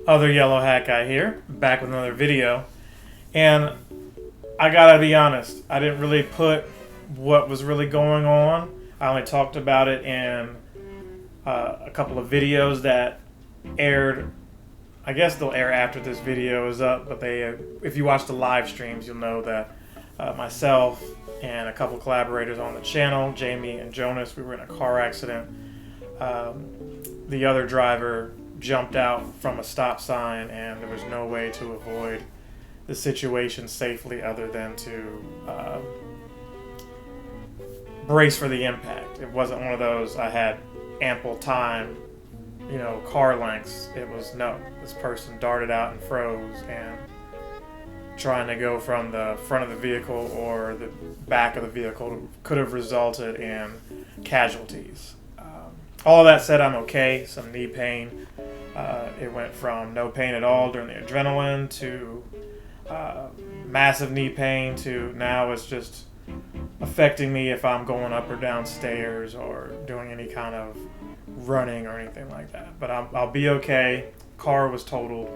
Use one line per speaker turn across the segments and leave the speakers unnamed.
Other yellow hat guy here, back with another video. And I gotta be honest, I didn't really put what was really going on. I only talked about it in a couple of videos that aired. I guess they'll air after this video is up, but if you watch the live streams, you'll know that myself and a couple collaborators on the channel, Jamie and Jonas, we were in a car accident. The other driver jumped out from a stop sign, and there was no way to avoid the situation safely other than to brace for the impact. It wasn't one of those I had ample time, car lengths. It was no, this person darted out and froze, and trying to go from the front of the vehicle or the back of the vehicle could have resulted in casualties. All that said, I'm okay. Some knee pain. It went from no pain at all during the adrenaline to massive knee pain to now it's just affecting me if I'm going up or down stairs or doing any kind of running or anything like that. But I'll be okay. Car was totaled.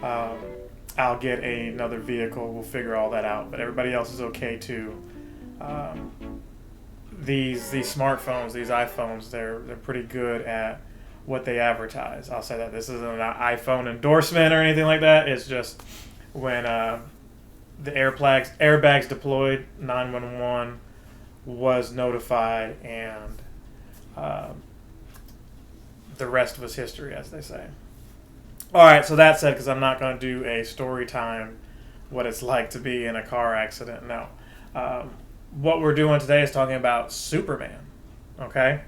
I'll get another vehicle. We'll figure all that out. But everybody else is okay too. These smartphones, these iPhones, they're pretty good at what they advertise. I'll say that this isn't an iPhone endorsement or anything like that. It's just when the airbags deployed, 911 was notified, and the rest was history, as they say. All right, so that said, because I'm not going to do a story time, what it's like to be in a car accident. No. What we're doing today is talking about Superman. Okay?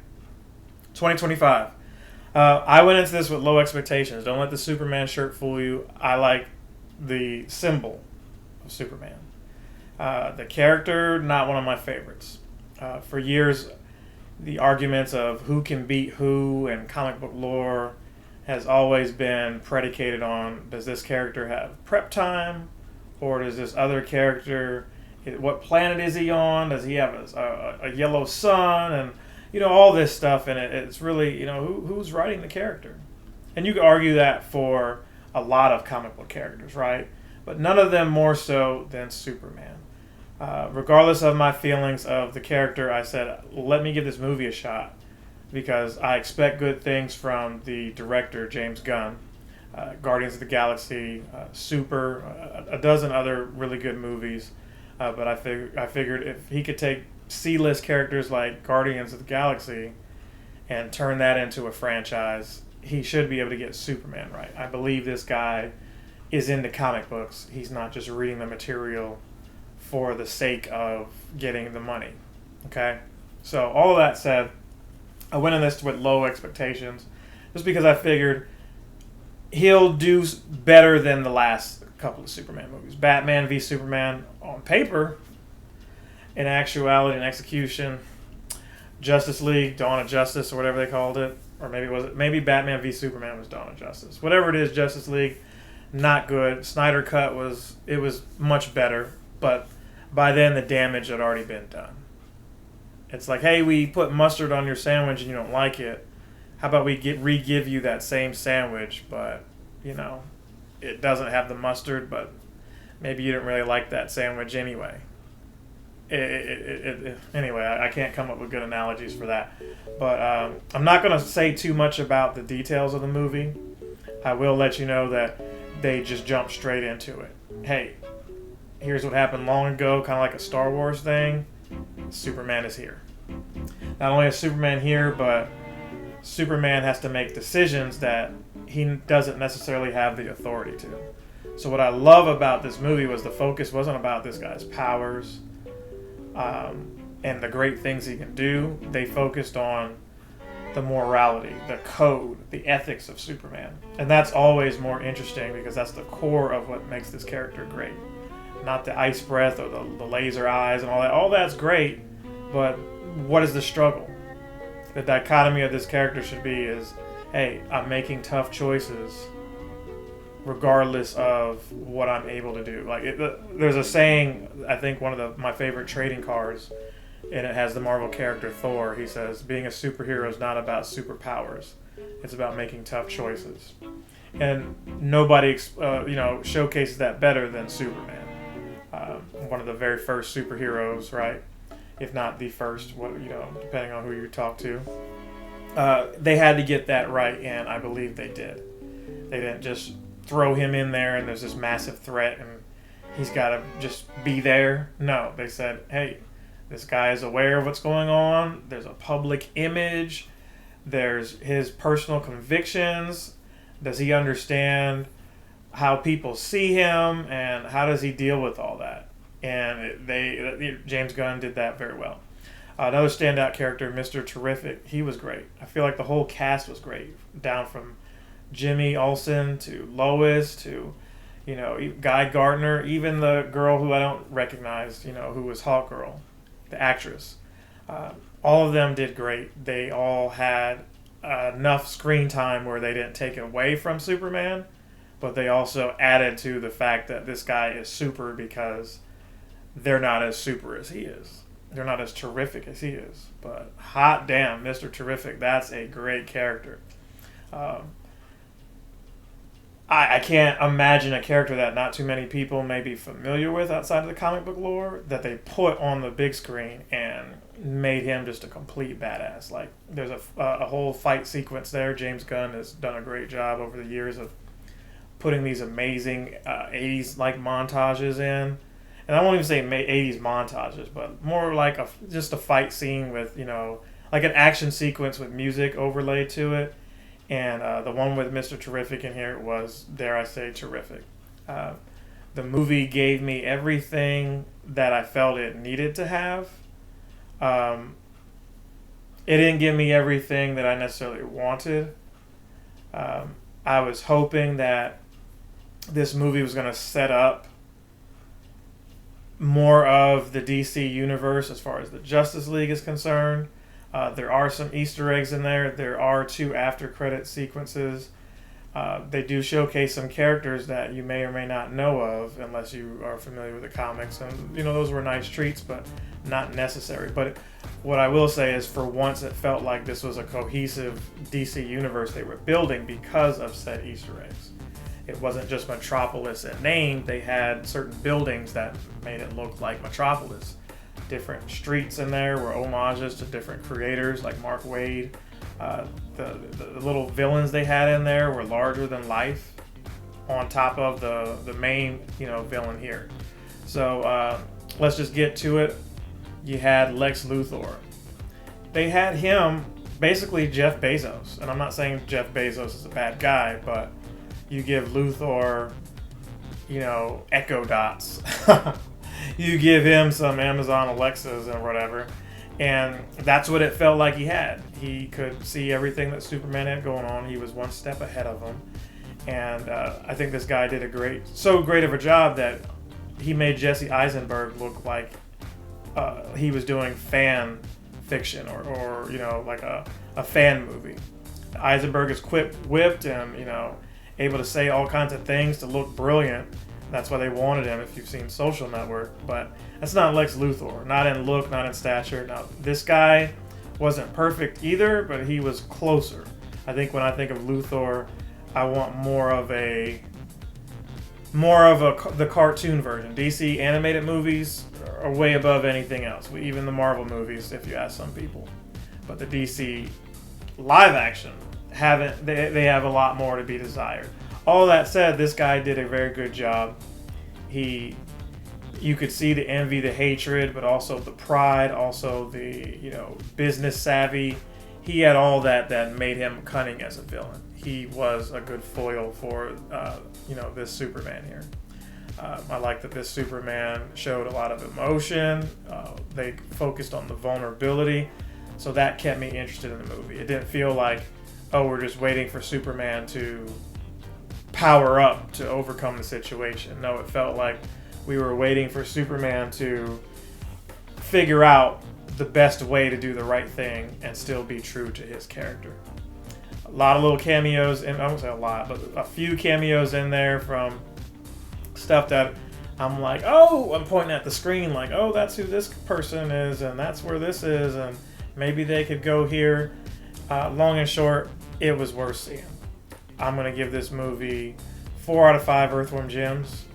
2025. I went into this with low expectations. Don't let the Superman shirt fool you. I like the symbol of Superman. The character, not one of my favorites. For years, the arguments of who can beat who and comic book lore has always been predicated on, does this character have prep time, or does this other character, what planet is he on, does he have a yellow sun, and all this stuff. And it's really, who's writing the character. And you could argue that for a lot of comic book characters, right? But none of them more so than Superman. Regardless of my feelings of the character, I said, let me give this movie a shot, because I expect good things from the director, James Gunn. Guardians of the Galaxy, Super, a dozen other really good movies. But I figured if he could take C-list characters like Guardians of the Galaxy and turn that into a franchise, he should be able to get Superman right. I believe this guy is into comic books. He's not just reading the material for the sake of getting the money. Okay? So all of that said, I went in this with low expectations just because I figured he'll do better than the last couple of Superman movies. Batman v Superman on paper, in actuality and execution, Justice League, Dawn of Justice, or whatever they called it, or maybe Batman v Superman was Dawn of Justice. Whatever it is, Justice League, not good. Snyder Cut was much better, but by then the damage had already been done. It's like, hey, we put mustard on your sandwich and you don't like it. How about we re-give you that same sandwich, but it doesn't have the mustard, but maybe you didn't really like that sandwich anyway. Anyway, I can't come up with good analogies for that. But I'm not going to say too much about the details of the movie. I will let you know that they just jump straight into it. Hey, here's what happened long ago, kind of like a Star Wars thing. Superman is here. Not only is Superman here, but Superman has to make decisions that he doesn't necessarily have the authority to. So what I love about this movie was the focus wasn't about this guy's powers and the great things he can do. They focused on the morality, the code, the ethics of Superman. And that's always more interesting because that's the core of what makes this character great. Not the ice breath or the laser eyes and all that. All that's great, but what is the struggle? The dichotomy of this character should be is, hey, I'm making tough choices regardless of what I'm able to do. There's a saying, I think one of my favorite trading cards, and it has the Marvel character Thor. He says, being a superhero is not about superpowers. It's about making tough choices. and nobody showcases that better than Superman. One of the very first superheroes, right? If not the first, depending on who you talk to. They had to get that right, and I believe they did. They didn't just throw him in there and there's this massive threat and he's got to just be there. No, they said, hey, this guy is aware of what's going on. There's a public image. There's his personal convictions. Does he understand how people see him, and how does he deal with all that? And James Gunn did that very well. Another standout character, Mr. Terrific, he was great. I feel like the whole cast was great, down from Jimmy Olsen to Lois to, Guy Gardner, even the girl who I don't recognize, who was Hawkgirl, the actress. All of them did great. They all had enough screen time where they didn't take away from Superman, but they also added to the fact that this guy is super because they're not as super as he is. They're not as terrific as he is. But hot damn, Mr. Terrific, that's a great character. I can't imagine a character that not too many people may be familiar with outside of the comic book lore that they put on the big screen and made him just a complete badass. Like, there's a whole fight sequence there. James Gunn has done a great job over the years of putting these amazing 80s like montages in. And I won't even say 80s montages, but more like just a fight scene with, like an action sequence with music overlaid to it. And the one with Mr. Terrific in here was, dare I say, terrific. The movie gave me everything that I felt it needed to have. It didn't give me everything that I necessarily wanted. I was hoping that this movie was going to set up more of the DC universe as far as the Justice League is concerned. There are some Easter eggs in there. There are 2 after-credit sequences. They do showcase some characters that you may or may not know of unless you are familiar with the comics. And, those were nice treats, but not necessary. But what I will say is, for once, it felt like this was a cohesive DC universe they were building because of said Easter eggs. It wasn't just Metropolis in name. They had certain buildings that made it look like Metropolis. Different streets in there were homages to different creators like Mark Waid. The little villains they had in there were larger than life on top of the main villain here. So let's just get to it. You had Lex Luthor. They had him basically Jeff Bezos. And I'm not saying Jeff Bezos is a bad guy, but you give Luthor, Echo Dots. You give him some Amazon Alexas and whatever, and that's what it felt like he had. He could see everything that Superman had going on. He was one step ahead of him, and I think this guy did so great of a job that he made Jesse Eisenberg look like he was doing fan fiction or like a fan movie. Eisenberg is whipped and able to say all kinds of things to look brilliant. That's why they wanted him, if you've seen Social Network. But that's not Lex Luthor. Not in look, not in stature. Now, this guy wasn't perfect either, but he was closer. I think when I think of Luthor, I want more of the cartoon version. DC animated movies are way above anything else. Even the Marvel movies, if you ask some people. But the DC live action they have a lot more to be desired. All that said, this guy did a very good job. You could see the envy, the hatred, but also the pride, also the business savvy. He had all that made him cunning as a villain. He was a good foil for this Superman here. I like that this Superman showed a lot of emotion. They focused on the vulnerability, so that kept me interested in the movie. It didn't feel like, oh, we're just waiting for Superman to power up to overcome the situation. No, it felt like we were waiting for Superman to figure out the best way to do the right thing and still be true to his character. A lot of little cameos, and I won't say a lot, but a few cameos in there from stuff that I'm like, oh, I'm pointing at the screen like, oh, that's who this person is, and that's where this is, and maybe they could go here. Long and short, it was worth seeing. I'm going to give this movie 4 out of 5 Earthworm Jims.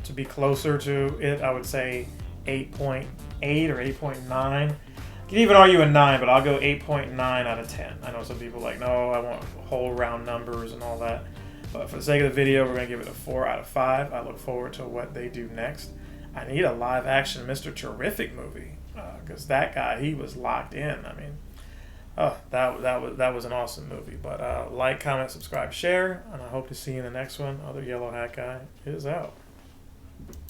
To be closer to it, I would say 8.8 or 8.9. You can even argue a 9, but I'll go 8.9 out of 10. I know some people are like, no, I want whole round numbers and all that. But for the sake of the video, we're going to give it a 4 out of 5. I look forward to what they do next. I need a live action Mr. Terrific movie because that guy, he was locked in. I mean, that was an awesome movie. But like, comment, subscribe, share, and I hope to see you in the next one. Other Yellow Hat Guy is out.